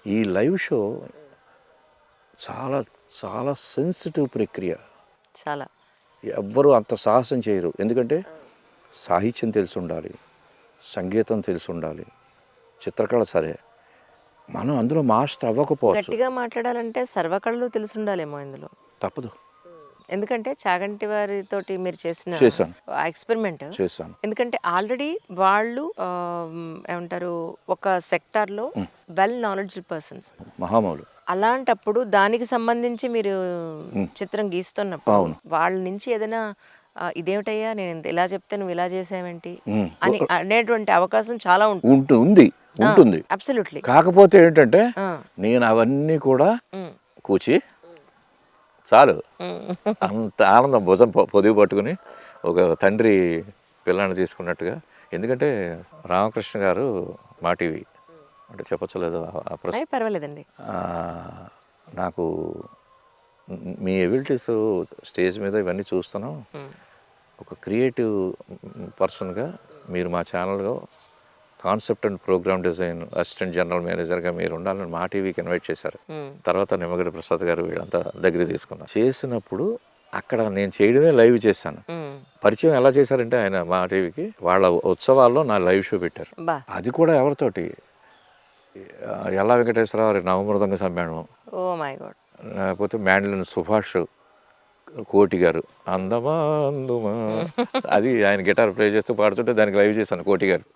ఈ live show చాలా చాలా సెన్సిటివ్ ప్రక్రియ. చాలా. ఎవ్వరూ అంత సాహసం చేయరు. ఎందుకంటే సాహిత్యం తెలిసి ఉండాలి, సంగీతం తెలిసి ఉండాలి, చిత్రకళ సరే. మనం అందులో మాస్టర్ అవ్వకపోవచ్చు. గట్టిగా మాట్లాడాలంటే సర్వకళలు తెలిసి ఉండాలేమో ఇందులో. తప్పదు. ఎందుకంటే చాగంటి వారితోటి మీరు చేసిన చేశాను. ఎక్స్పెరిమెంట్. చేశాను. ఎందుకంటే ఆల్రెడీ వాళ్ళు ఏమంటారు ఒక సెక్టార్లో వెల్ నాలెడ్జ్ పర్సన్స్. మహామౌలు. అలాంటప్పుడు దానికి సంబంధించి మీరు చిత్రం గీస్తున్నప్పుడు అవును. వాళ్ళ నుంచి ఏదైనా ఇదేమిటయ్యా నేను ఇలా చెప్తే నువ్వు ఇలా చేసావేంటి అని అనేటువంటి అవకాశం చాలా ఉంది. ఉంటుంది. అబ్సల్యూట్లీ. కాకపోతే ఏంటంటే నేను అవన్నీ కూడా కూచి చాలు అంత ఆనందం భుజం పొదిగి పట్టుకుని ఒక తండ్రి పిల్లాన్ని తీసుకున్నట్టుగా. ఎందుకంటే రామకృష్ణ గారు మా టీవీ అంటే చెప్పచ్చలేదు పర్వాలేదండి. నాకు మీ ఎబిలిటీస్ స్టేజ్ మీద ఇవన్నీ చూస్తున్నాం. ఒక క్రియేటివ్ పర్సన్గా మీరు మా ఛానల్లో concept and program design assistant general మేనేజర్గా మీరు ఉండాలని మా టీవీకి ఇన్వైట్ చేశారు. తర్వాత నిమ్మగడ్డ ప్రసాద్ గారు వీళ్ళంతా దగ్గర తీసుకున్నారు. చేసినప్పుడు అక్కడ నేను చేయడమే లైవ్ చేశాను. పరిచయం ఎలా చేశారంటే ఆయన మా టీవీకి వాళ్ళ ఉత్సవాల్లో నా లైవ్ షో పెట్టారు. అది కూడా ఎవరితోటి ఎల్లా వెంకటేశ్వరరావు నవమృదంగ సమ్మేళనం, లేకపోతే మ్యాండ్లిన్ సుభాష్ కోటి గారు అందమా అందుమా అది ఆయన గిటార్ ప్లే చేస్తూ పాడుతుంటే దానికి లైవ్ చేశాను కోటి గారు.